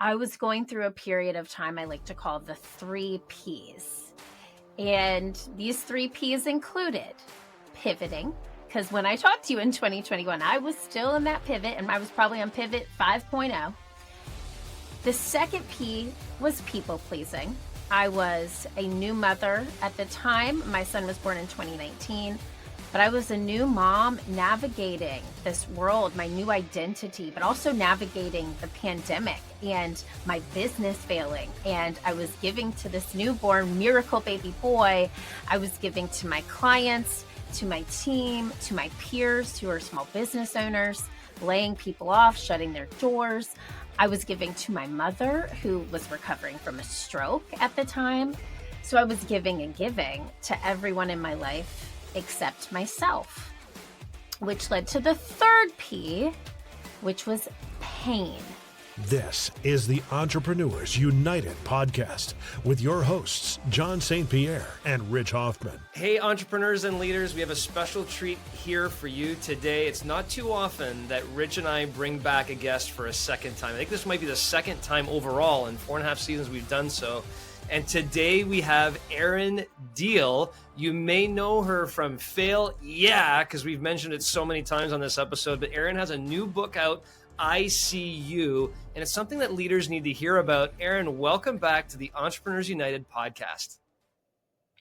I was going through a period of time I like to call the 3 Ps. And these 3 Ps included pivoting, because when I talked to you in 2021, I was still in that pivot, and I was probably on pivot 5.0. The second P was people pleasing. I was a new mother at the time. My son was born in 2019. But I was a new mom navigating this world, my new identity, but also navigating the pandemic and my business failing. And I was giving to this newborn miracle baby boy. I was giving to my clients, to my team, to my peers who are small business owners, laying people off, shutting their doors. I was giving to my mother who was recovering from a stroke at the time. So I was giving and giving to everyone in my life except myself, which led to the third P, which was pain. This is the Entrepreneurs United podcast with your hosts, John St. Pierre and Rich Hoffman. Hey, entrepreneurs and leaders, we have a special treat here for you today. It's not too often that Rich and I bring back a guest for a second time. I think this might be the second time overall in 4.5 seasons we've done so. And today we have Erin Diehl. You may know her from Fail Yeah, because we've mentioned it so many times on this episode, but Erin has a new book out, I See You, and it's something that leaders need to hear about. Erin, welcome back to the Entrepreneurs United podcast.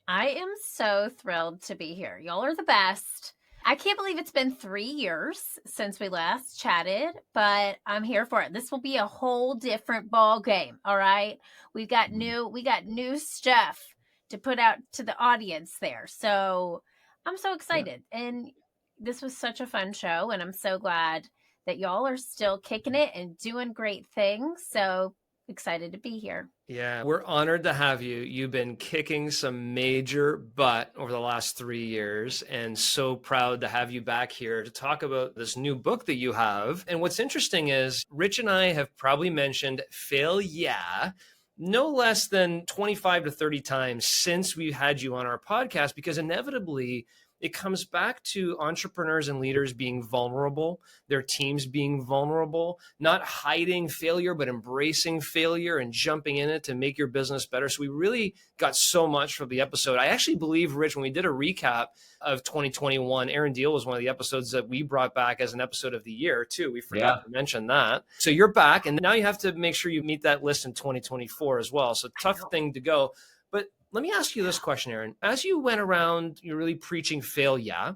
I am so thrilled to be here. Y'all are the best. I can't believe it's been 3 years since we last chatted, but I'm here for it. This will be a whole different ball game. All right. We got new stuff to put out to the audience there. So I'm so excited. Yeah. And this was such a fun show. And I'm so glad that y'all are still kicking it and doing great things. So excited to be here. Yeah, we're honored to have you. You've been kicking some major butt over the last 3 years, and so proud to have you back here to talk about this new book that you have. And what's interesting is Rich and I have probably mentioned Fail Yeah no less than 25 to 30 times since we've had you on our podcast, because inevitably it comes back to entrepreneurs and leaders being vulnerable, their teams being vulnerable, not hiding failure, but embracing failure and jumping in it to make your business better. So we really got so much from the episode. I actually believe, Rich, when we did a recap of 2021, Erin Diehl was one of the episodes that we brought back as an episode of the year too. We forgot to mention that. So you're back, and now you have to make sure you meet that list in 2024 as well. So tough thing to go. But let me ask you this question, Erin. As you went around, you're really preaching Fail Yeah,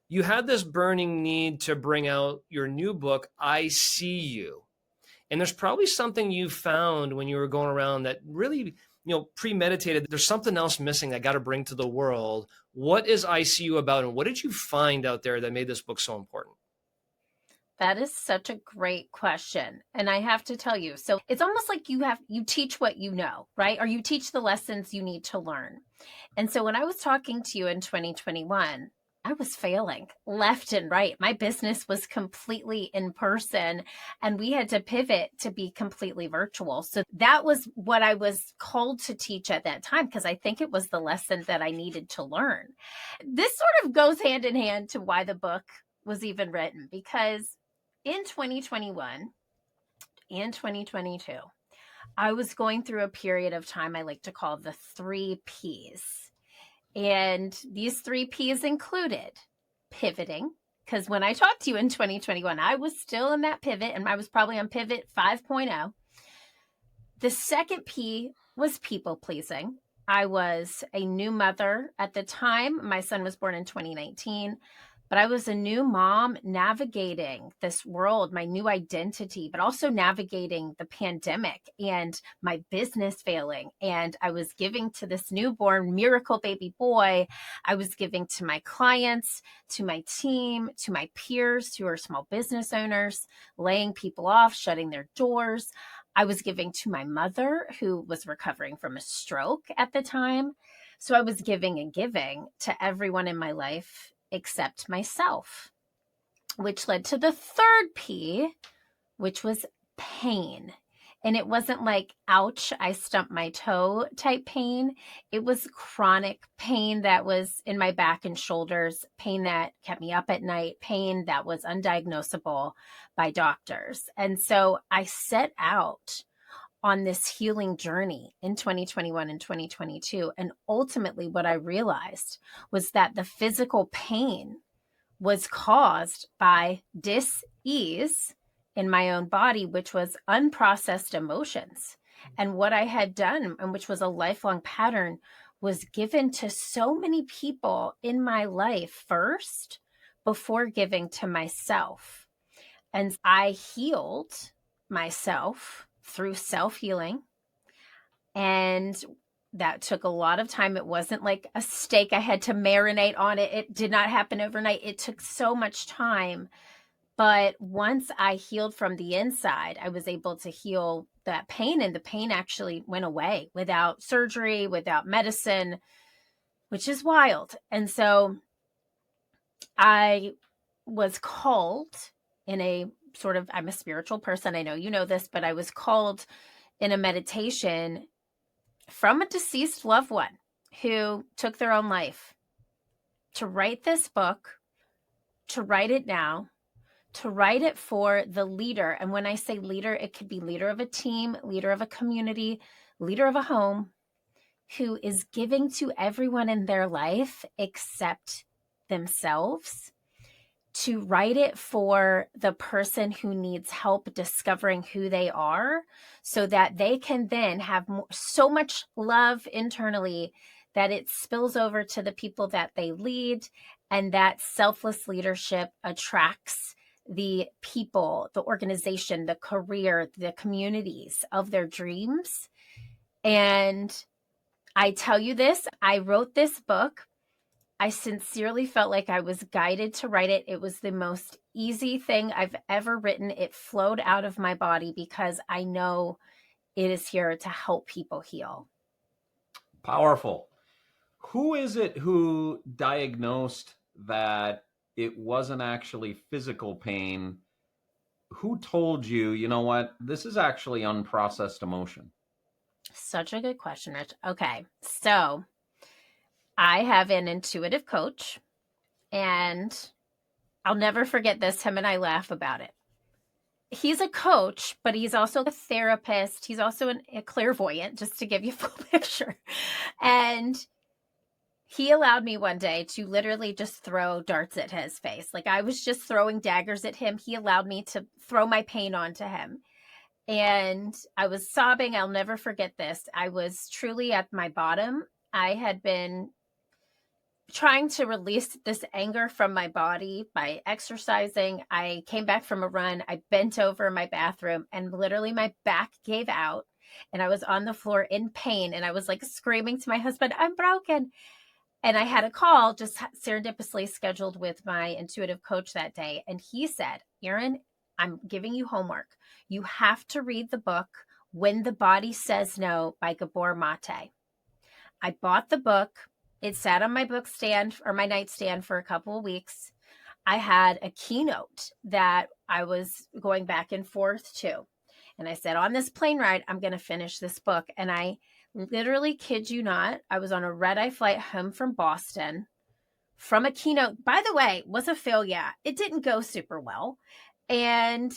you had this burning need to bring out your new book, I See You. And there's probably something you found when you were going around that really, premeditated. There's something else missing that I got to bring to the world. What is I See You about? And what did you find out there that made this book so important? That is such a great question. And I have to tell you, so it's almost like you teach what you know, right? Or you teach the lessons you need to learn. And so when I was talking to you in 2021, I was failing left and right. My business was completely in person, and we had to pivot to be completely virtual. So that was what I was called to teach at that time, because I think it was the lesson that I needed to learn. This sort of goes hand in hand to why the book was even written, because in 2021 and 2022, I was going through a period of time I like to call the 3 Ps. And these 3 Ps included pivoting, because when I talked to you in 2021, I was still in that pivot, and I was probably on pivot 5.0. The second P was people pleasing. I was a new mother at the time. My son was born in 2019. But I was a new mom navigating this world, my new identity, but also navigating the pandemic and my business failing. And I was giving to this newborn miracle baby boy. I was giving to my clients, to my team, to my peers who are small business owners, laying people off, shutting their doors. I was giving to my mother who was recovering from a stroke at the time. So I was giving and giving to everyone in my life except myself, which led to the third P, which was pain. And it wasn't like, ouch, I stumped my toe type pain. It was chronic pain that was in my back and shoulders, pain that kept me up at night, pain that was undiagnosable by doctors. And so I set out on this healing journey in 2021 and 2022. And ultimately, what I realized was that the physical pain was caused by dis-ease in my own body, which was unprocessed emotions. And what I had done, and which was a lifelong pattern, was given to so many people in my life first before giving to myself. And I healed myself through self-healing. And that took a lot of time. It wasn't like a steak I had to marinate on it. It did not happen overnight. It took so much time. But once I healed from the inside, I was able to heal that pain, and the pain actually went away without surgery, without medicine, which is wild. And so I was called in a sort of, I'm a spiritual person. I know you know this, but I was called in a meditation from a deceased loved one who took their own life to write this book, to write it now, to write it for the leader. And when I say leader, it could be leader of a team, leader of a community, leader of a home, who is giving to everyone in their life except themselves, to write it for the person who needs help discovering who they are, so that they can then have so much love internally that it spills over to the people that they lead, and that selfless leadership attracts the people, the organization, the career, the communities of their dreams. And I tell you this, I wrote this book. I sincerely felt like I was guided to write it. It was the most easy thing I've ever written. It flowed out of my body because I know it is here to help people heal. Powerful. Who is it who diagnosed that it wasn't actually physical pain? Who told you, you know what, this is actually unprocessed emotion? Such a good question, Rich. Okay, so I have an intuitive coach, and I'll never forget this. Him and I laugh about it. He's a coach, but he's also a therapist. He's also a clairvoyant, just to give you a full picture. And he allowed me one day to literally just throw darts at his face. Like I was just throwing daggers at him. He allowed me to throw my pain onto him. And I was sobbing. I'll never forget this. I was truly at my bottom. I had been trying to release this anger from my body by exercising. I came back from a run. I bent over in my bathroom, and literally my back gave out, and I was on the floor in pain. And I was like screaming to my husband, "I'm broken." And I had a call just serendipitously scheduled with my intuitive coach that day. And he said, "Erin, I'm giving you homework. You have to read the book When the Body Says No by Gabor Mate." I bought the book. It sat on my book stand or my nightstand for a couple of weeks. I had a keynote that I was going back and forth to. And I said, on this plane ride, I'm going to finish this book. And I literally, kid you not, I was on a red-eye flight home from Boston from a keynote. By the way, was a failure. It didn't go super well. And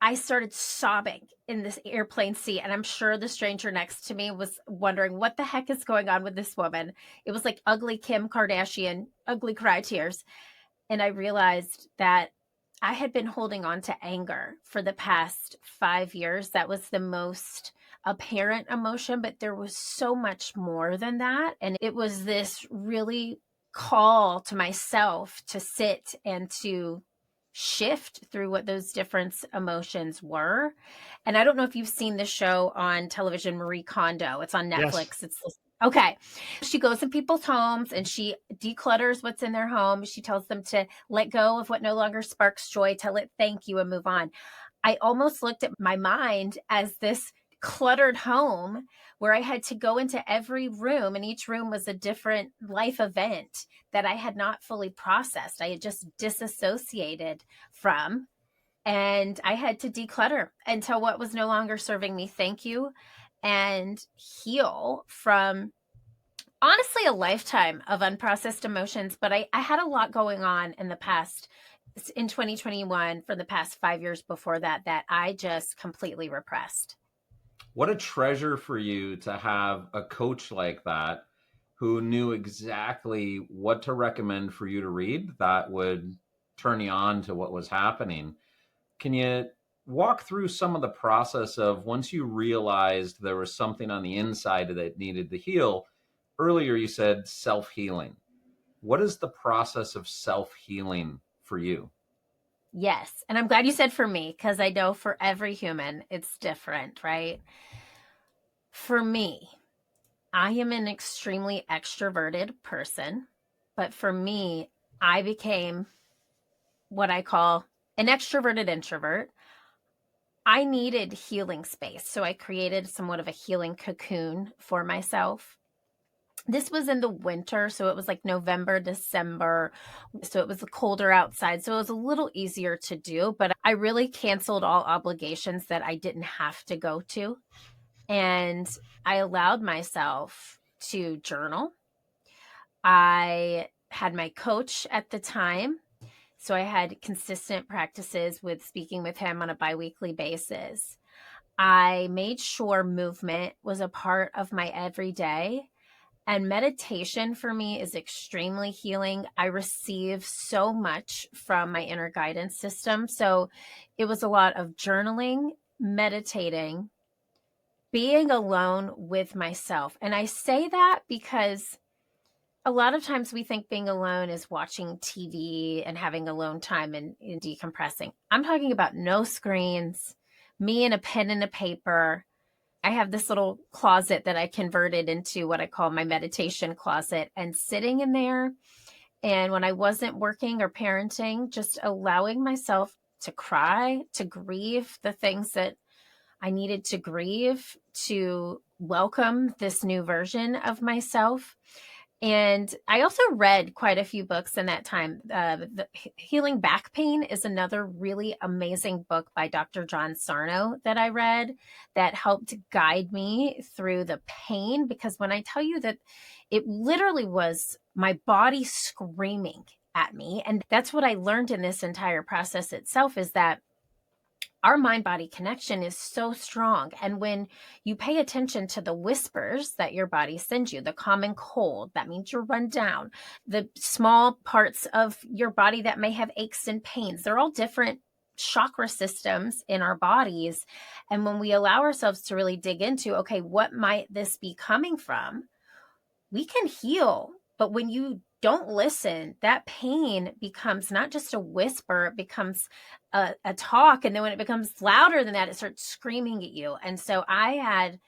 I started sobbing in this airplane seat. And I'm sure the stranger next to me was wondering what the heck is going on with this woman. It was like ugly Kim Kardashian, ugly cry tears. And I realized that I had been holding on to anger for the past 5 years. That was the most apparent emotion, but there was so much more than that. And it was this really call to myself to sit and to shift through what those different emotions were. And I don't know if you've seen this show on television, Marie Kondo. It's on Netflix. Yes. Okay. She goes in people's homes and she declutters what's in their home. She tells them to let go of what no longer sparks joy, tell it thank you, and move on. I almost looked at my mind as this cluttered home where I had to go into every room, and each room was a different life event that I had not fully processed. I had just disassociated from, and I had to declutter until what was no longer serving me thank you, and heal from honestly a lifetime of unprocessed emotions. But I had a lot going on in 2021 for the past 5 years before that I just completely repressed. What a treasure for you to have a coach like that who knew exactly what to recommend for you to read that would turn you on to what was happening. Can you walk through some of the process of once you realized there was something on the inside that needed to heal? Earlier, you said self healing. What is the process of self healing for you? Yes. And I'm glad you said for me, because I know for every human, it's different, right? For me, I am an extremely extroverted person, but for me, I became what I call an extroverted introvert. I needed healing space. So I created somewhat of a healing cocoon for myself. This was in the winter, so it was like November, December. So it was colder outside. So it was a little easier to do, but I really canceled all obligations that I didn't have to go to. And I allowed myself to journal. I had my coach at the time. So I had consistent practices with speaking with him on a biweekly basis. I made sure movement was a part of my everyday. And meditation for me is extremely healing. I receive so much from my inner guidance system. So it was a lot of journaling, meditating, being alone with myself. And I say that because a lot of times we think being alone is watching TV and having alone time and decompressing. I'm talking about no screens, me and a pen and a paper. I have this little closet that I converted into what I call my meditation closet, and sitting in there. And when I wasn't working or parenting, just allowing myself to cry, to grieve the things that I needed to grieve, to welcome this new version of myself. And I also read quite a few books in that time. The Healing Back Pain is another really amazing book by Dr. John Sarno that I read that helped guide me through the pain. Because when I tell you that it literally was my body screaming at me, and that's what I learned in this entire process itself, is that our mind body connection is so strong. And when you pay attention to the whispers that your body sends you, the common cold, that means you're run down, the small parts of your body that may have aches and pains, they're all different chakra systems in our bodies. And when we allow ourselves to really dig into, okay, what might this be coming from? We can heal. But when you don't listen, that pain becomes not just a whisper, it becomes a talk. And then when it becomes louder than that, it starts screaming at you. And so I had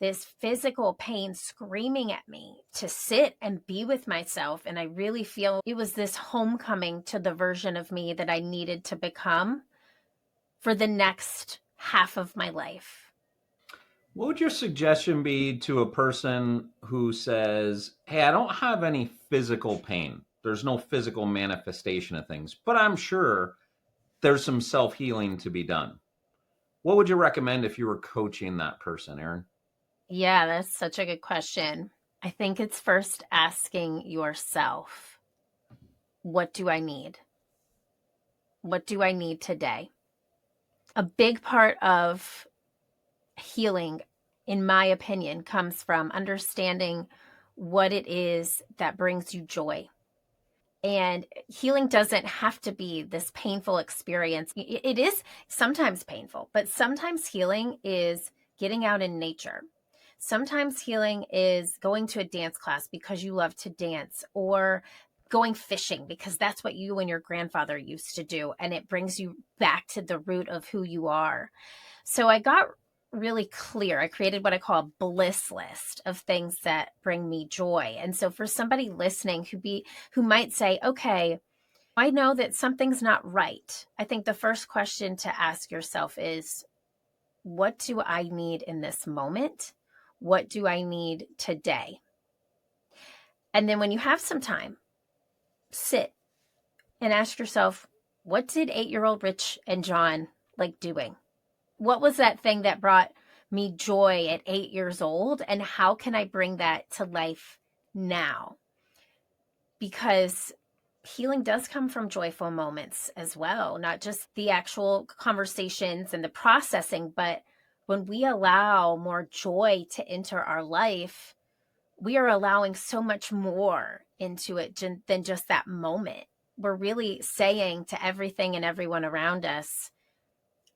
this physical pain screaming at me to sit and be with myself. And I really feel it was this homecoming to the version of me that I needed to become for the next half of my life. What would your suggestion be to a person who says, hey, I don't have any physical pain? There's no physical manifestation of things, but I'm sure there's some self healing to be done. What would you recommend if you were coaching that person, Erin? Yeah, that's such a good question. I think it's first asking yourself, what do I need? What do I need today? A big part of healing, in my opinion, comes from understanding what it is that brings you joy. And healing doesn't have to be this painful experience. It is sometimes painful, but sometimes healing is getting out in nature. Sometimes healing is going to a dance class because you love to dance, or going fishing because that's what you and your grandfather used to do. And it brings you back to the root of who you are. So I got really clear. I created what I call a bliss list of things that bring me joy. And so for somebody listening who might say, okay, I know that something's not right. I think the first question to ask yourself is, what do I need in this moment? What do I need today? And then when you have some time, sit and ask yourself, what did 8-year-old Rich and John like doing? What was that thing that brought me joy at 8 years old? And how can I bring that to life now? Because healing does come from joyful moments as well, not just the actual conversations and the processing, but when we allow more joy to enter our life, we are allowing so much more into it than just that moment. We're really saying to everything and everyone around us,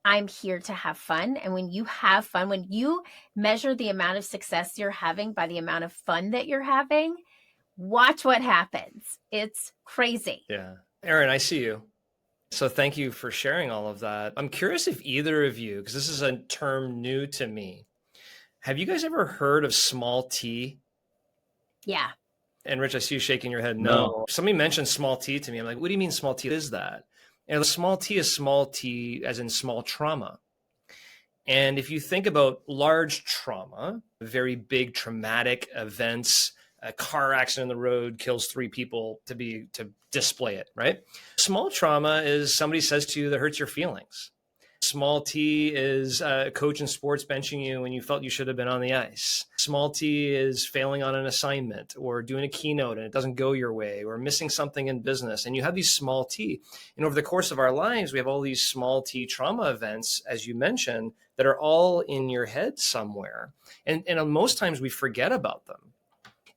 I'm here to have fun. And when you have fun, when you measure the amount of success you're having by the amount of fun that you're having, watch what happens. It's crazy. Yeah. Erin, I see you. So thank you for sharing all of that. I'm curious if either of you, because this is a term new to me, have you guys ever heard of small T? Yeah. And Rich, I see you shaking your head. No. No. Somebody mentioned small T to me. I'm like, what do you mean small T? What is that? And the small T is small T as in small trauma. And if you think about large trauma, very big traumatic events, a car accident on the road kills 3 people to display it, right? Small trauma is somebody says to you that hurts your feelings. Small T is a coach in sports benching you when you felt you should have been on the ice. Small T is failing on an assignment or doing a keynote and it doesn't go your way, or missing something in business. And you have these small T. And over the course of our lives, we have all these small T trauma events, as you mentioned, that are all in your head somewhere. And most times we forget about them.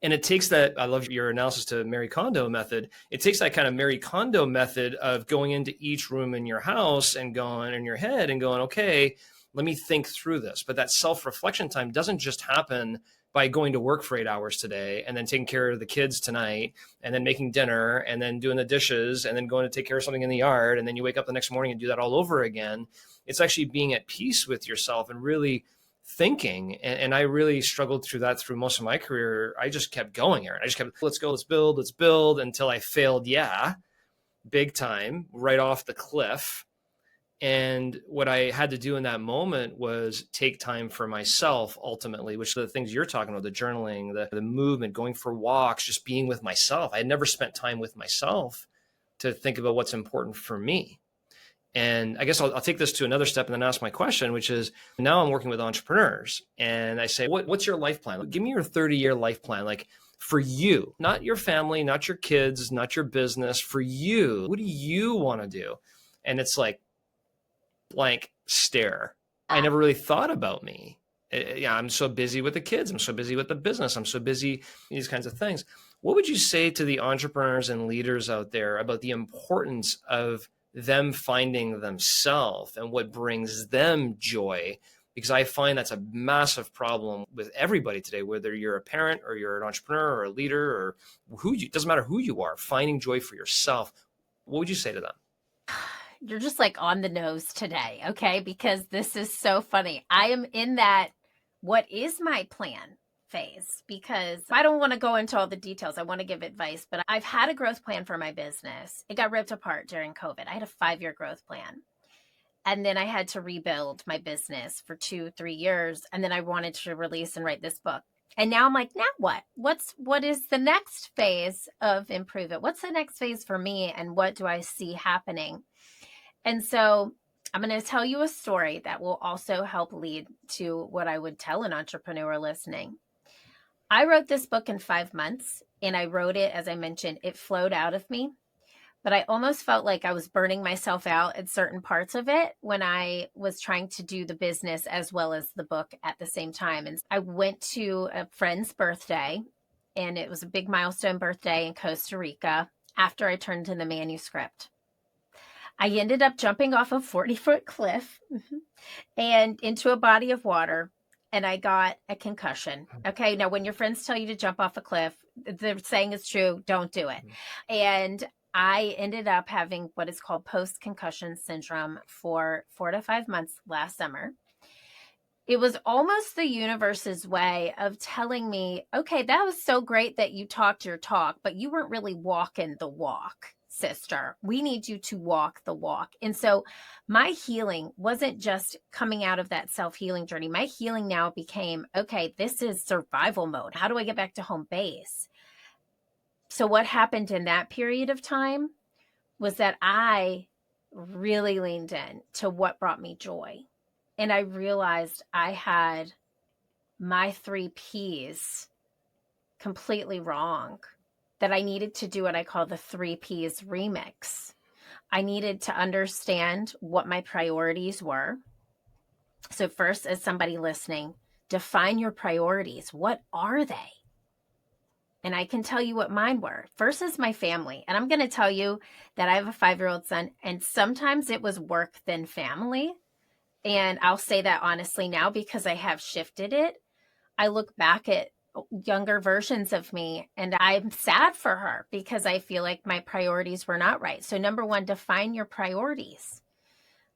And it takes that, I love your analysis to Marie Kondo method. It takes that kind of Marie Kondo method of going into each room in your house and going in your head and going, okay, let me think through this. But that self-reflection time doesn't just happen by going to work for 8 hours today and then taking care of the kids tonight and then making dinner and then doing the dishes and then going to take care of something in the yard. And then you wake up the next morning and do that all over again. It's actually being at peace with yourself and really thinking. And I really struggled through that through most of my career. I just kept going, Erin. I just kept, let's go, let's build until I failed. Yeah. Big time, right off the cliff. And what I had to do in that moment was take time for myself, ultimately, which are the things you're talking about, the journaling, the movement, going for walks, just being with myself. I had never spent time with myself to think about what's important for me. And I guess I'll take this to another step and then ask my question, which is, now I'm working with entrepreneurs and I say, what's your life plan? Give me your 30-year life plan. Like, for you, not your family, not your kids, not your business, for you, what do you want to do? And it's like blank stare. I never really thought about me. Yeah, I'm so busy with the kids. I'm so busy with the business. I'm so busy, these kinds of things. What would you say to the entrepreneurs and leaders out there about the importance of them finding themselves and what brings them joy? Because I find that's a massive problem with everybody today, whether you're a parent or you're an entrepreneur or a leader or doesn't matter who you are, finding joy for yourself. What would you say to them? You're just like on the nose today, okay? Because this is so funny. I am in that what is my plan phase, because I don't want to go into all the details. I want to give advice, but I've had a growth plan for my business. It got ripped apart during COVID. I had a 5-year growth plan. And then I had to rebuild my business for 2-3 years. And then I wanted to release and write this book. And now I'm like, now what? What is the next phase of improvement? What's the next phase for me? And what do I see happening? And so I'm going to tell you a story that will also help lead to what I would tell an entrepreneur listening. I wrote this book in 5 months, and I wrote it, as I mentioned, it flowed out of me, but I almost felt like I was burning myself out at certain parts of it when I was trying to do the business as well as the book at the same time. And I went to a friend's birthday, and it was a big milestone birthday in Costa Rica after I turned in the manuscript. I ended up jumping off a 40-foot cliff and into a body of water, and I got a concussion. Okay, now when your friends tell you to jump off a cliff, they're saying it's true, don't do it. And I ended up having what is called post-concussion syndrome for 4 to 5 months last summer. It was almost the universe's way of telling me, okay, that was so great that you talked your talk, but you weren't really walking the walk, sister. We need you to walk the walk. And so my healing wasn't just coming out of that self-healing journey. My healing now became, okay, this is survival mode. How do I get back to home base? So what happened in that period of time was that I really leaned in to what brought me joy. And I realized I had my 3 Ps completely wrong, that I needed to do what I call the 3 Ps remix. I needed to understand what my priorities were. So first, as somebody listening, define your priorities. What are they? And I can tell you what mine were. First is my family. And I'm going to tell you that I have a 5-year-old son, and sometimes it was work than family. And I'll say that honestly now because I have shifted it. I look back at younger versions of me and I'm sad for her because I feel like my priorities were not right. So number one, define your priorities.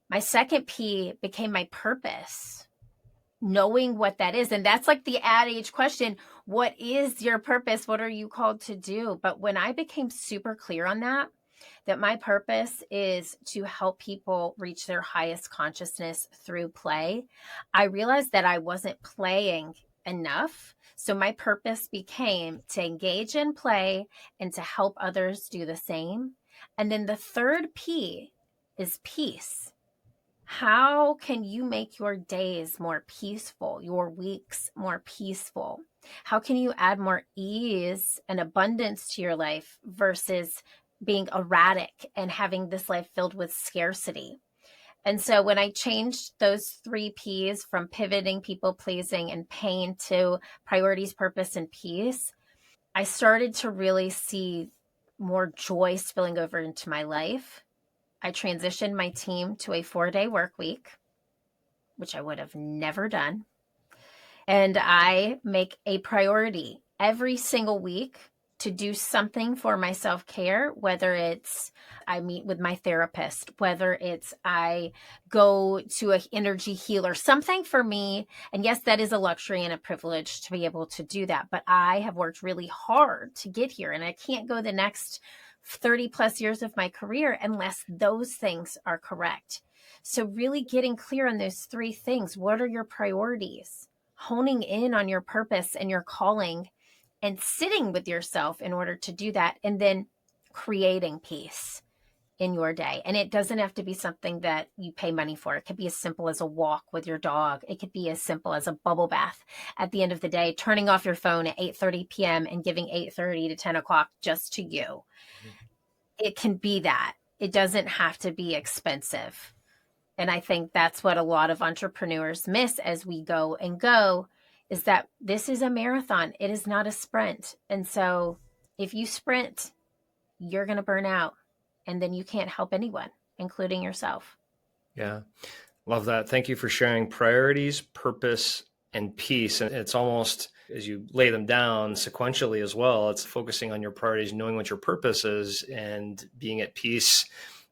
My second P became my purpose, knowing what that is. And that's like the ad age question. What is your purpose? What are you called to do? But when I became super clear on that my purpose is to help people reach their highest consciousness through play, I realized that I wasn't playing enough. So my purpose became to engage in play and to help others do the same. And then the third P is peace. How can you make your days more peaceful, your weeks more peaceful? How can you add more ease and abundance to your life versus being erratic and having this life filled with scarcity? And so when I changed those 3 Ps from pivoting, people pleasing, and pain to priorities, purpose, and peace, I started to really see more joy spilling over into my life. I transitioned my team to a 4-day work week, which I would have never done. And I make a priority every single week to do something for my self-care, whether it's I meet with my therapist, whether it's I go to an energy healer, something for me. And yes, that is a luxury and a privilege to be able to do that. But I have worked really hard to get here, and I can't go the next 30 plus years of my career unless those things are correct. So really getting clear on those 3 things. What are your priorities? Honing in on your purpose and your calling and sitting with yourself in order to do that, and then creating peace in your day. And it doesn't have to be something that you pay money for. It could be as simple as a walk with your dog. It could be as simple as a bubble bath at the end of the day, turning off your phone at 8:30 p.m. and giving 8:30 to 10 o'clock just to you. It can be that. It doesn't have to be expensive. And I think that's what a lot of entrepreneurs miss as we go and go, is that this is a marathon. It is not a sprint. And so if you sprint, you're going to burn out, and then you can't help anyone, including yourself. Yeah. Love that. Thank you for sharing priorities, purpose, and peace. And it's almost, as you lay them down sequentially as well, it's focusing on your priorities, knowing what your purpose is, and being at peace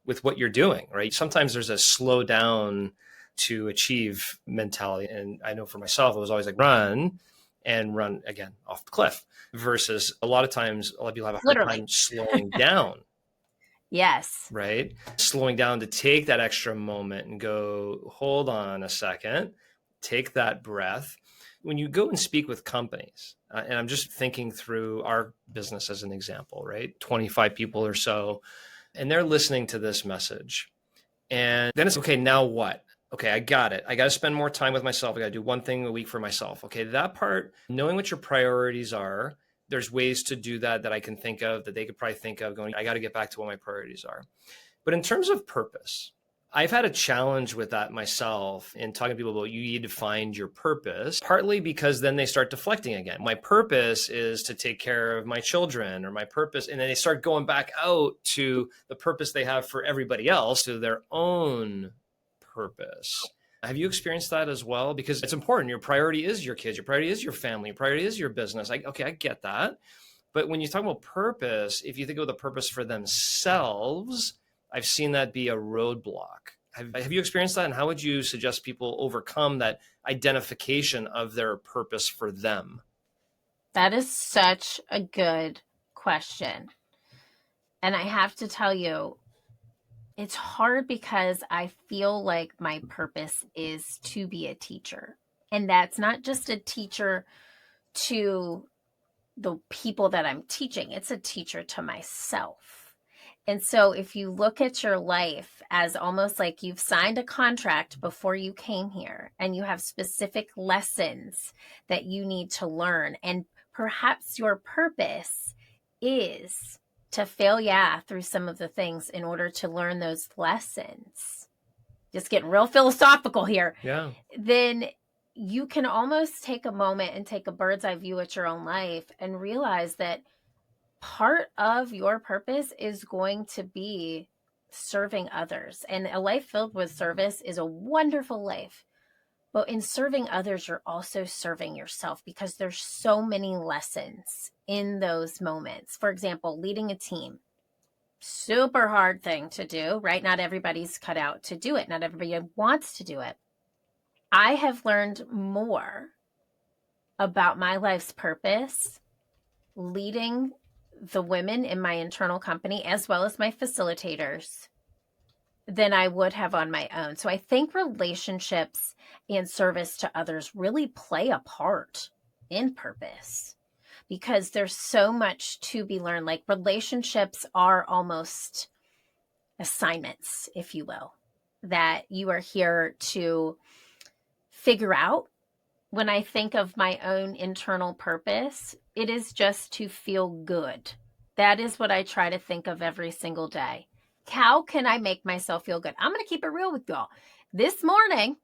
with what you're doing, right? Sometimes there's a slow down to achieve mentality. And I know for myself, it was always like run again off the cliff, versus a lot of times, a lot of people have a hard Literally. time slowing down. Yes. Right? Slowing down to take that extra moment and go, hold on a second, take that breath. When you go and speak with companies, and I'm just thinking through our business as an example, right? 25 people or so, and they're listening to this message. And then it's okay, now what? Okay, I got it. I got to spend more time with myself. I got to do one thing a week for myself. Okay, that part, knowing what your priorities are, there's ways to do that I can think of, that they could probably think of going, I got to get back to what my priorities are. But in terms of purpose, I've had a challenge with that myself in talking to people about you need to find your purpose, partly because then they start deflecting again. My purpose is to take care of my children, or my purpose, and then they start going back out to the purpose they have for everybody else, to their own purpose. Have you experienced that as well? Because it's important. Your priority is your kids. Your priority is your family. Your priority is your business. Okay, I get that. But when you talk about purpose, if you think of the purpose for themselves, I've seen that be a roadblock. Have you experienced that? And how would you suggest people overcome that identification of their purpose for them? That is such a good question. And I have to tell you, it's hard because I feel like my purpose is to be a teacher. And that's not just a teacher to the people that I'm teaching, it's a teacher to myself. And so if you look at your life as almost like you've signed a contract before you came here, and you have specific lessons that you need to learn, and perhaps your purpose is to fail through some of the things in order to learn those lessons. just getting real philosophical here, Yeah. then you can almost take a moment and take a bird's eye view at your own life and realize that part of your purpose is going to be serving others. And a life filled with service is a wonderful life. But in serving others, you're also serving yourself, because there's so many lessons in those moments. For example, leading a team, super hard thing to do, right? Not everybody's cut out to do it. Not everybody wants to do it. I have learned more about my life's purpose leading the women in my internal company, as well as my facilitators, than I would have on my own. So I think relationships and service to others really play a part in purpose, because there's so much to be learned. Like, relationships are almost assignments, if you will, that you are here to figure out. When I think of my own internal purpose, it is just to feel good. That is what I try to think of every single day. How can I make myself feel good? I'm going to keep it real with y'all. This morning,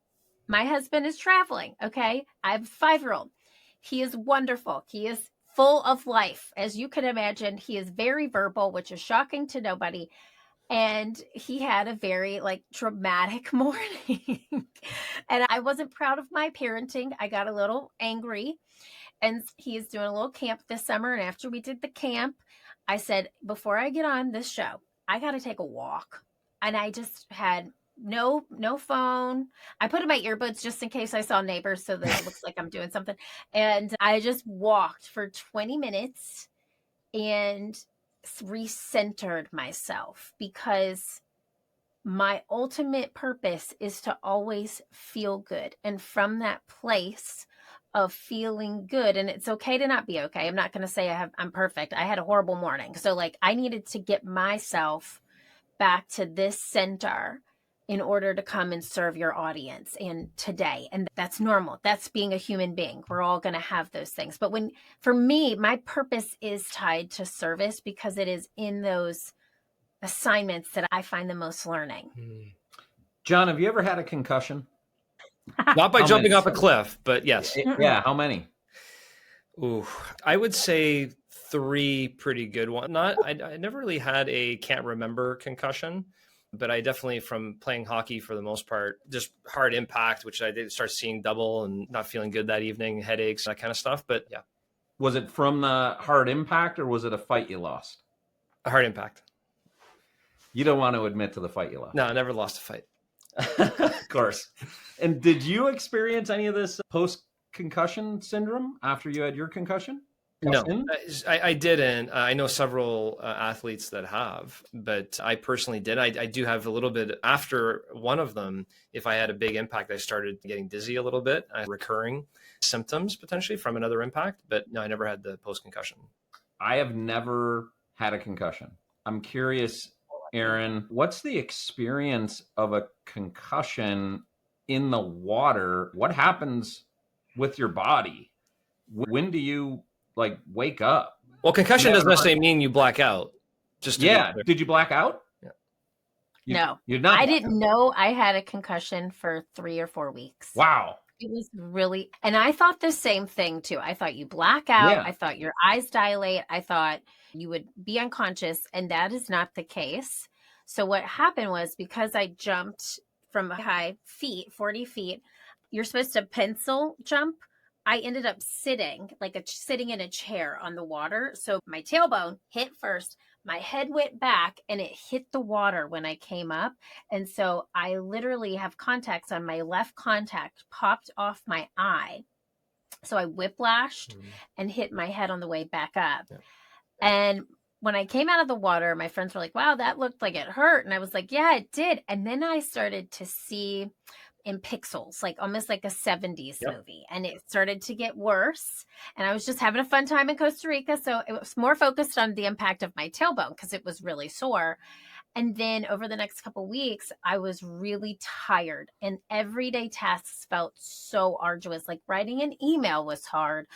my husband is traveling, okay? I have a 5-year-old. He is wonderful. He is full of life. As you can imagine, he is very verbal, which is shocking to nobody. And he had a very dramatic morning. And I wasn't proud of my parenting. I got a little angry. And he is doing a little camp this summer. And after we did the camp, I said, before I get on this show, I got to take a walk. And I just had no phone. I put in my earbuds just in case I saw neighbors, so that it looks like I'm doing something. And I just walked for 20 minutes and recentered myself, because my ultimate purpose is to always feel good. And from that place of feeling good, and it's okay to not be okay. I'm not going to say I'm perfect. I had a horrible morning. So I needed to get myself back to this center in order to come and serve your audience and today. And that's normal. That's being a human being. We're all going to have those things. But for me, my purpose is tied to service, because it is in those assignments that I find the most learning. John, have you ever had a concussion? Not by How jumping many? off a cliff, but yes. Yeah. How many? Ooh, I would say 3 pretty good ones. I never really had a can't remember concussion, but I definitely, from playing hockey for the most part, just hard impact, which I did start seeing double and not feeling good that evening, headaches, that kind of stuff. But yeah. Was it from the hard impact, or was it a fight you lost? A hard impact. You don't want to admit to the fight you lost. No, I never lost a fight. Of course. And did you experience any of this post-concussion syndrome after you had your concussion? No, I didn't. I know several athletes that have, but I personally did. I do have a little bit after one of them. If I had a big impact, I started getting dizzy a little bit, recurring symptoms potentially from another impact. But no, I never had the post-concussion. I have never had a concussion. I'm curious, Erin, what's the experience of a concussion in the water? What happens with your body? When do you wake up? Well, concussion doesn't necessarily mean you black out. Did you black out? Yeah. No, you're not. I didn't know I had a concussion for 3 or 4 weeks. Wow. It was really, and I thought the same thing too. I thought you black out. Yeah. I thought your eyes dilate. I thought you would be unconscious, and that is not the case. So what happened was, because I jumped from high feet, 40 feet, you're supposed to pencil jump. I ended up sitting sitting in a chair on the water. So my tailbone hit first, my head went back, and it hit the water when I came up. And so I literally have contacts on my left contact popped off my eye. So I whiplashed and hit my head on the way back up. Yeah. And when I came out of the water, my friends were like, wow, that looked like it hurt. And I was like, yeah, it did. And then I started to see in pixels, almost like a 70s movie. And it started to get worse. And I was just having a fun time in Costa Rica. So it was more focused on the impact of my tailbone, because it was really sore. And then over the next couple of weeks, I was really tired, and everyday tasks felt so arduous. Like writing an email was hard.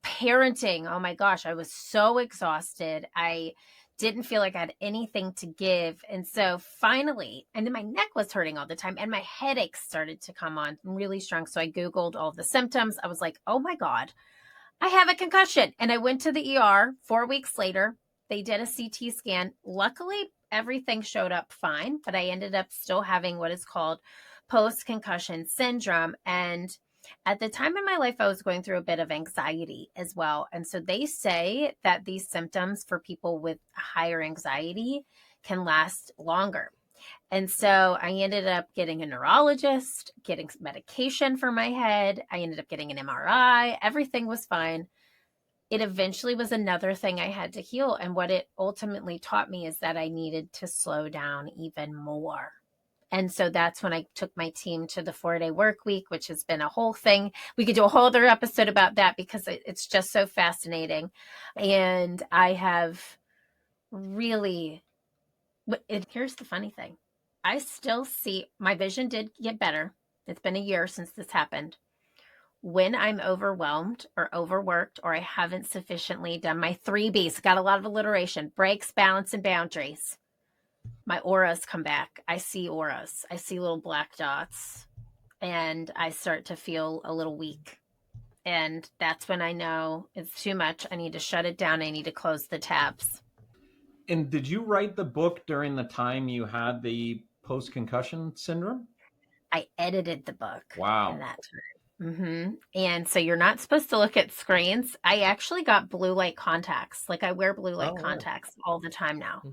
Parenting, oh my gosh, I was so exhausted. I didn't feel like I had anything to give. And so finally, and then my neck was hurting all the time and my headaches started to come on really strong. So I Googled all the symptoms. I was like, oh my God, I have a concussion. And I went to the ER 4 weeks later. They did a CT scan. Luckily, everything showed up fine, but I ended up still having what is called post-concussion syndrome. And at the time in my life, I was going through a bit of anxiety as well. And so they say that these symptoms for people with higher anxiety can last longer. And so I ended up getting a neurologist, getting medication for my head. I ended up getting an MRI. Everything was fine. It eventually was another thing I had to heal. And what it ultimately taught me is that I needed to slow down even more. And so that's when I took my team to the 4-day work week, which has been a whole thing. We could do a whole other episode about that because it's just so fascinating. And I have really, here's the funny thing. I still see my vision did get better. It's been a year since this happened. When I'm overwhelmed or overworked or I haven't sufficiently done my 3Bs, got a lot of alliteration, breaks, balance, and boundaries. My auras come back. I see auras. I see little black dots and I start to feel a little weak. And that's when I know it's too much. I need to shut it down. I need to close the tabs. And did you write the book during the time you had the post-concussion syndrome? I edited the book. Wow. In that time. And so you're not supposed to look at screens. I actually got blue light contacts. Like I wear blue light contacts all the time now.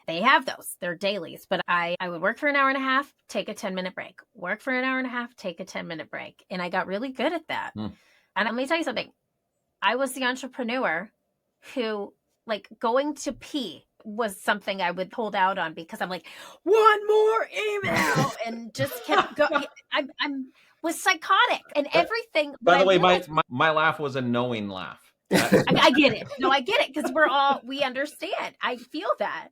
They have those. They're dailies. But I would work for an hour and a half, take a 10-minute break. Work for an hour and a half, take a 10-minute break. And I got really good at that. And let me tell you something. I was the entrepreneur who, like, going to pee was something I would hold out on because I'm like, one more email, and just kept going. I'm was psychotic and everything. By the way, my laugh was a knowing laugh. I get it. No, I get it because we understand. I feel that.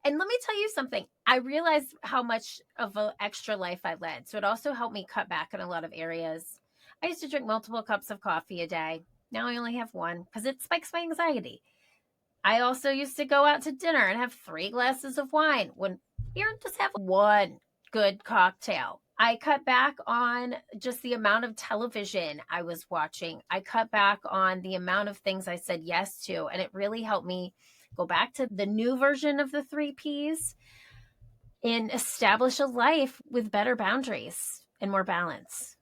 And let me tell you something. I realized how much of an extra life I led. So it also helped me cut back in a lot of areas. I used to drink multiple cups of coffee a day. Now I only have one because it spikes my anxiety. I also used to go out to dinner and have 3 glasses of wine when you just have one good cocktail. I cut back on just the amount of television I was watching. I cut back on the amount of things I said yes to. And it really helped me go back to the new version of the 3 Ps and establish a life with better boundaries and more balance.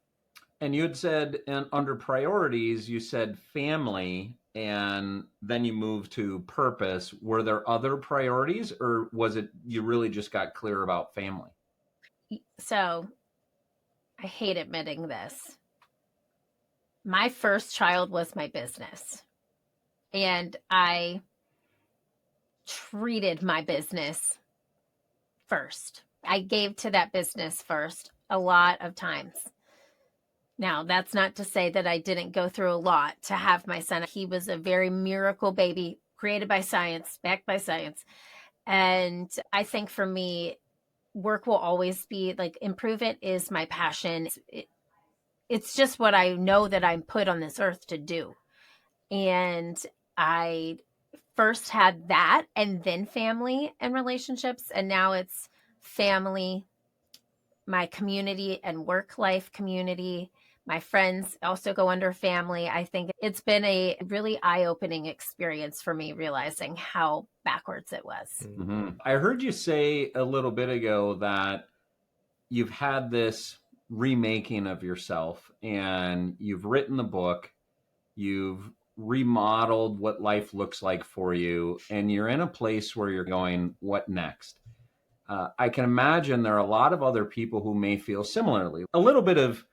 And you had said under priorities, you said family, and then you moved to purpose. Were there other priorities, or was it you really just got clear about family? So I hate admitting this. My first child was my business, and I treated my business first. I gave to that business first a lot of times. Now, that's not to say that I didn't go through a lot to have my son. He was a very miracle baby, created by science, backed by science. And I think for me, work will always be like, improve it is my passion. It's just what I know that I'm put on this earth to do. And I first had that and then family and relationships. And now it's family, my community and work life community. My friends also go under family. I think it's been a really eye-opening experience for me, realizing how backwards it was. Mm-hmm. I heard you say a little bit ago that you've had this remaking of yourself and you've written the book, you've remodeled what life looks like for you, and you're in a place where you're going, what next? I can imagine there are a lot of other people who may feel similarly. A little bit of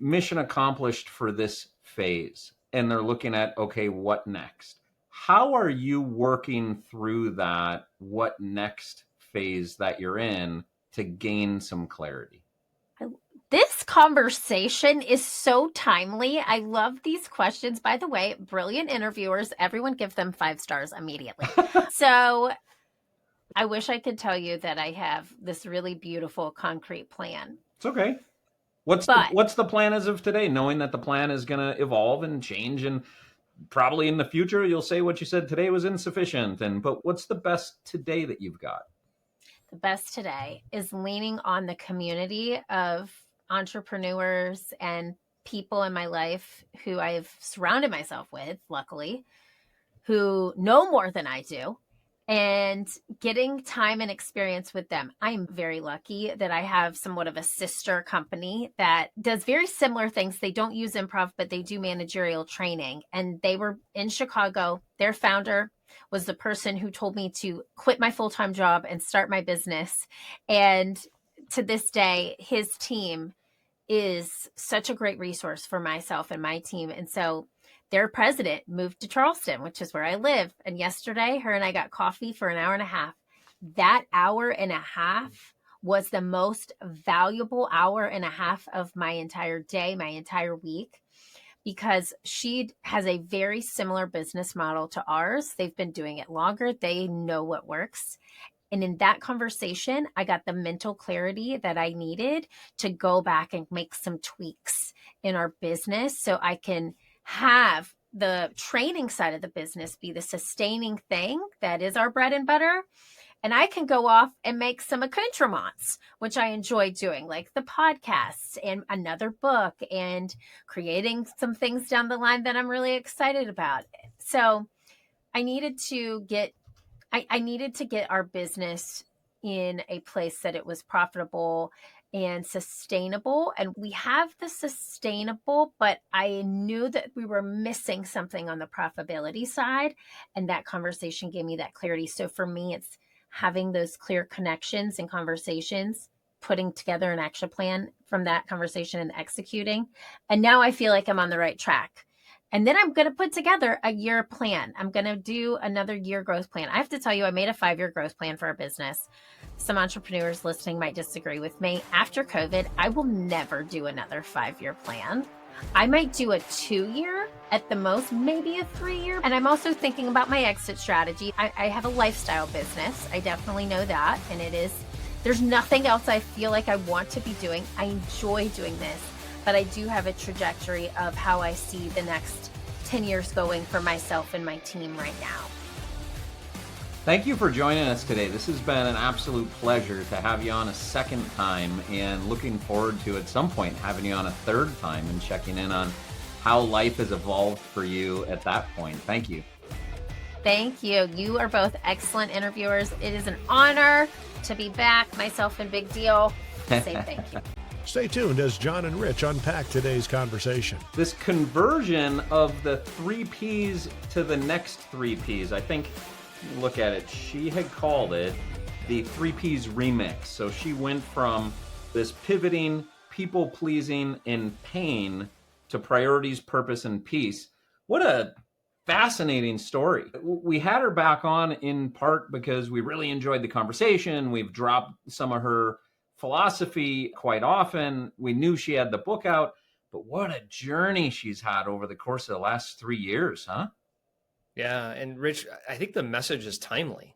mission accomplished for this phase, and they're looking at, okay, what next? How are you working through that what next phase that you're in to gain some clarity? This conversation is so timely. I love these questions. By the way, brilliant interviewers. Everyone give them 5 stars immediately. So I wish I could tell you that I have this really beautiful concrete plan. It's okay. What's the plan as of today, knowing that the plan is going to evolve and change? And probably in the future, you'll say what you said today was insufficient. But what's the best today that you've got? The best today is leaning on the community of entrepreneurs and people in my life who I've surrounded myself with, luckily, who know more than I do, and getting time and experience with them. I'm very lucky that I have somewhat of a sister company that does very similar things. They don't use improv, but they do managerial training. And they were in Chicago. Their founder was the person who told me to quit my full-time job and start my business. And to this day, his team is such a great resource for myself and my team. And so their president moved to Charleston, which is where I live. And yesterday, her and I got coffee for an hour and a half. That hour and a half was the most valuable hour and a half of my entire day, my entire week, because she has a very similar business model to ours. They've been doing it longer. They know what works. And in that conversation, I got the mental clarity that I needed to go back and make some tweaks in our business so I can have the training side of the business be the sustaining thing that is our bread and butter. And I can go off and make some accoutrements, which I enjoy doing, like the podcasts and another book and creating some things down the line that I'm really excited about. So I needed to get our business in a place that it was profitable and sustainable. And we have the sustainable, but I knew that we were missing something on the profitability side. And that conversation gave me that clarity. So for me, it's having those clear connections and conversations, putting together an action plan from that conversation and executing. And now I feel like I'm on the right track. And then I'm going to put together a year plan. I'm going to do another year growth plan. I have to tell you, I made a 5-year growth plan for our business. Some entrepreneurs listening might disagree with me. After COVID, I will never do another 5-year plan. I might do a 2-year at the most, maybe a 3-year. And I'm also thinking about my exit strategy. I have a lifestyle business. I definitely know that. And there's nothing else I feel like I want to be doing. I enjoy doing this. But I do have a trajectory of how I see the next 10 years going for myself and my team right now. Thank you for joining us today. This has been an absolute pleasure to have you on a second time, and looking forward to at some point having you on a third time and checking in on how life has evolved for you at that point. Thank you. Thank you. You are both excellent interviewers. It is an honor to be back, myself and Big Diehl. Say thank you. Stay tuned as John and Rich unpack today's conversation. This conversion of the 3 Ps to the next 3 Ps, I think, look at it, she had called it the 3 Ps remix. So she went from this pivoting, people-pleasing, and pain to priorities, purpose, and peace. What a fascinating story. We had her back on in part because we really enjoyed the conversation. We've dropped some of her philosophy quite often. We knew she had the book out, but what a journey she's had over the course of the last 3 years, huh? Yeah. And Rich, I think the message is timely.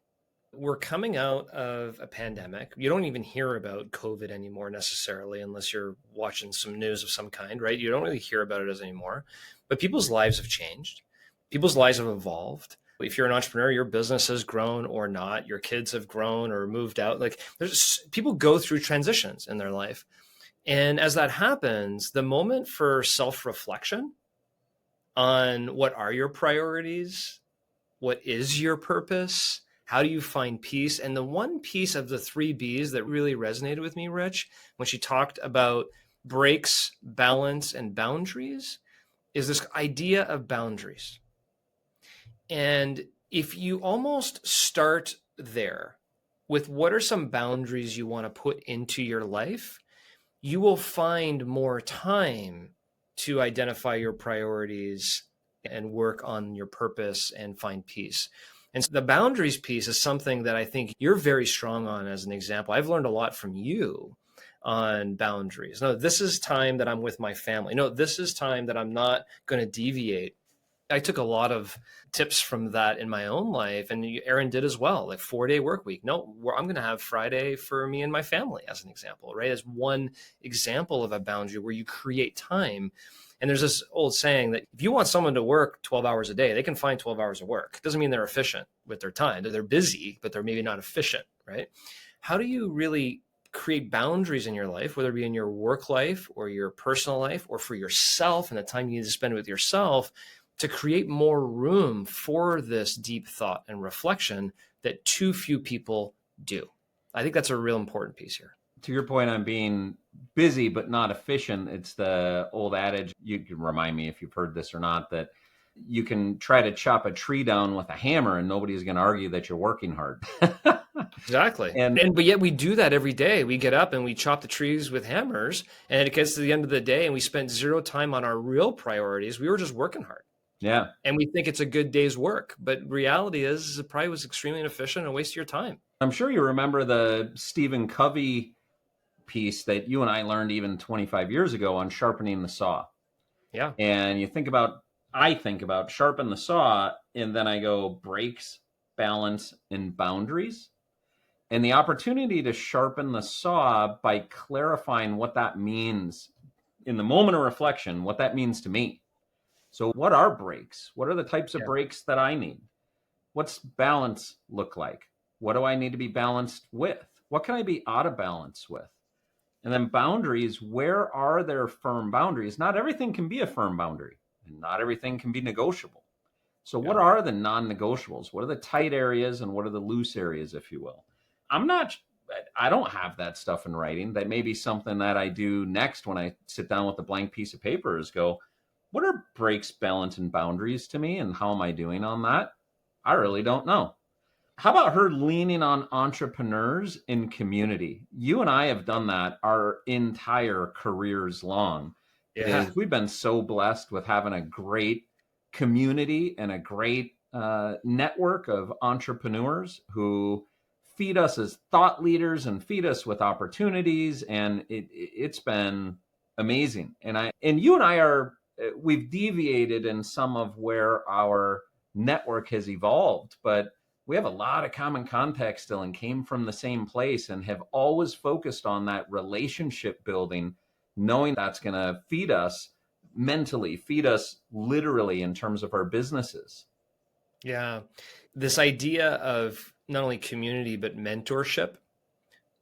We're coming out of a pandemic. You don't even hear about COVID anymore necessarily, unless you're watching some news of some kind, right? You don't really hear about it as anymore, but people's lives have changed. People's lives have evolved. If you're an entrepreneur, your business has grown or not, your kids have grown or moved out. Like people go through transitions in their life. And as that happens, the moment for self-reflection on what are your priorities, what is your purpose, how do you find peace? And the one piece of the 3 Bs that really resonated with me, Rich, when she talked about breaks, balance, and boundaries, is this idea of boundaries. And if you almost start there with what are some boundaries you want to put into your life, you will find more time to identify your priorities and work on your purpose and find peace. And so the boundaries piece is something that I think you're very strong on as an example. I've learned a lot from you on boundaries. No, this is time that I'm with my family. No, this is time that I'm not going to deviate I took a lot of tips from that in my own life, and Erin did as well, like 4-day work week. No, I'm going to have Friday for me and my family as an example, right? As one example of a boundary where you create time. And there's this old saying that if you want someone to work 12 hours a day, they can find 12 hours of work. It doesn't mean they're efficient with their time. They're busy, but they're maybe not efficient, right? How do you really create boundaries in your life, whether it be in your work life or your personal life or for yourself and the time you need to spend with yourself, to create more room for this deep thought and reflection that too few people do? I think that's a real important piece here. To your point on being busy but not efficient, it's the old adage, you can remind me if you've heard this or not, that you can try to chop a tree down with a hammer and nobody's going to argue that you're working hard. Exactly. But yet we do that every day. We get up and we chop the trees with hammers, and it gets to the end of the day and we spent zero time on our real priorities. We were just working hard. Yeah. And we think it's a good day's work. But reality is it probably was extremely inefficient and a waste of your time. I'm sure you remember the Stephen Covey piece that you and I learned even 25 years ago on sharpening the saw. Yeah. And I think about sharpen the saw, and then I go breaks, balance, and boundaries. And the opportunity to sharpen the saw by clarifying what that means in the moment of reflection, what that means to me. So what are breaks? What are the types of breaks that I need? What's balance look like? What do I need to be balanced with? What can I be out of balance with? And then boundaries, where are there firm boundaries? Not everything can be a firm boundary, and not everything can be negotiable. So what are the non-negotiables? What are the tight areas and what are the loose areas, if you will? I don't have that stuff in writing. That may be something that I do next when I sit down with a blank piece of paper, is go, what are breaks, balance, and boundaries to me, and how am I doing on that? I really don't know. How about her leaning on entrepreneurs in community? You and I have done that our entire careers long. Yeah. We've been so blessed with having a great community and a great network of entrepreneurs who feed us as thought leaders and feed us with opportunities. And it's been amazing. And you and I we've deviated in some of where our network has evolved, but we have a lot of common context still and came from the same place and have always focused on that relationship building, knowing that's going to feed us mentally, feed us literally in terms of our businesses. Yeah. This idea of not only community, but mentorship,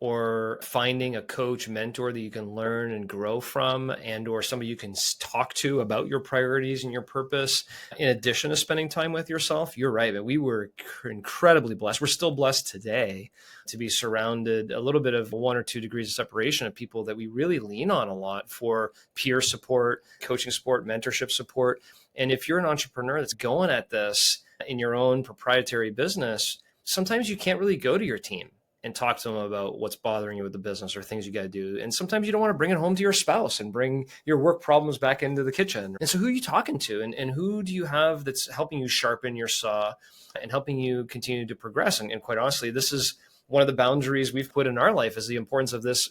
or finding a coach, mentor that you can learn and grow from, and or somebody you can talk to about your priorities and your purpose, in addition to spending time with yourself. You're right, but we were incredibly blessed. We're still blessed today to be surrounded a little bit of 1 or 2 degrees of separation of people that we really lean on a lot for peer support, coaching support, mentorship support. And if you're an entrepreneur that's going at this in your own proprietary business, sometimes you can't really go to your team and talk to them about what's bothering you with the business or things you got to do. And sometimes you don't want to bring it home to your spouse and bring your work problems back into the kitchen. And so who are you talking to? And who do you have that's helping you sharpen your saw and helping you continue to progress? And quite honestly, this is one of the boundaries we've put in our life, is the importance of this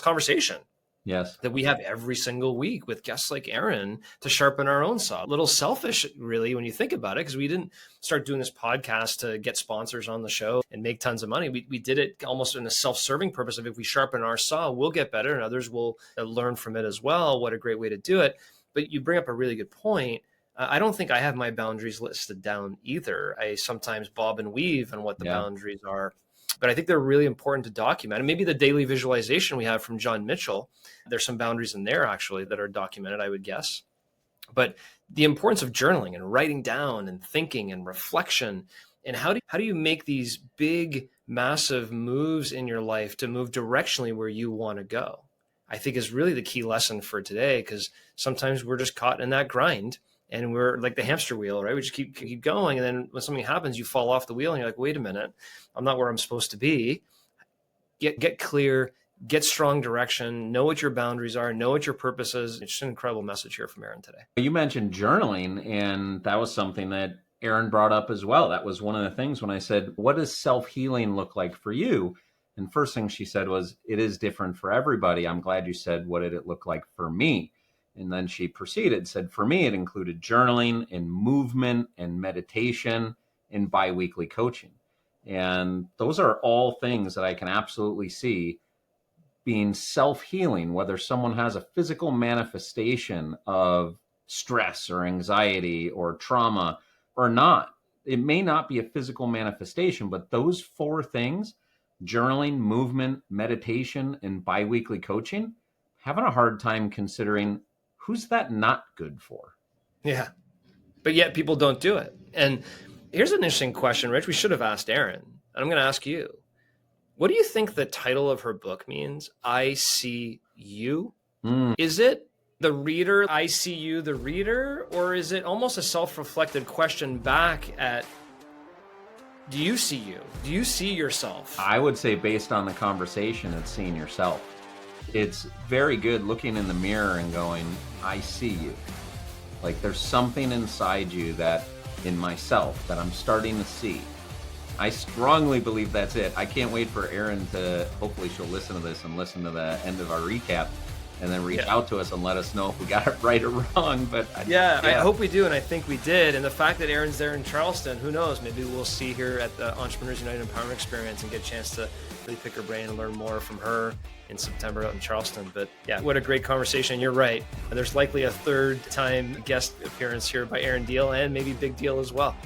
conversation. Yes. That we have every single week with guests like Erin to sharpen our own saw. A little selfish, really, when you think about it, because we didn't start doing this podcast to get sponsors on the show and make tons of money. We did it almost in a self-serving purpose of, if we sharpen our saw, we'll get better and others will learn from it as well. What a great way to do it. But you bring up a really good point. I don't think I have my boundaries listed down either. I sometimes bob and weave on what the boundaries are. But I think they're really important to document. And maybe the daily visualization we have from John Mitchell, there's some boundaries in there actually that are documented, I would guess. But the importance of journaling and writing down and thinking and reflection, and how do you make these big, massive moves in your life to move directionally where you want to go, I think is really the key lesson for today, because sometimes we're just caught in that grind. And we're like the hamster wheel, right? We just keep going. And then when something happens, you fall off the wheel and you're like, wait a minute, I'm not where I'm supposed to be. Get clear, get strong direction, know what your boundaries are, know what your purpose is. It's just an incredible message here from Erin today. You mentioned journaling, and that was something that Erin brought up as well. That was one of the things when I said, what does self-healing look like for you? And first thing she said was, it is different for everybody. I'm glad you said, what did it look like for me? And then she proceeded, said, for me, it included journaling and movement and meditation and biweekly coaching. And those are all things that I can absolutely see being self-healing, whether someone has a physical manifestation of stress or anxiety or trauma or not. It may not be a physical manifestation, but those 4 things, journaling, movement, meditation, and biweekly coaching, having a hard time considering who's that not good for. Yeah. But yet people don't do it. And here's an interesting question, Rich. We should have asked Erin. And I'm going to ask you. What do you think the title of her book means? I see you. Is it the reader, I see you, the reader? Or is it almost a self-reflected question back at, do you see you? Do you see yourself? I would say based on the conversation, it's seeing yourself. It's very good looking in the mirror and going, I see you. Like there's something inside you that in myself that I'm starting to see. I strongly believe that's it. I can't wait for Erin to, hopefully she'll listen to this and listen to the end of our recap and then reach out to us and let us know if we got it right or wrong. But I hope we do, and I think we did. And the fact that Erin's there in Charleston, who knows? Maybe we'll see her at the Entrepreneurs United Empowerment Experience and get a chance to really pick her brain and learn more from her in September out in Charleston. But yeah, what a great conversation. You're right. There's likely a 3rd time guest appearance here by Erin Diehl and maybe Big Deal as well.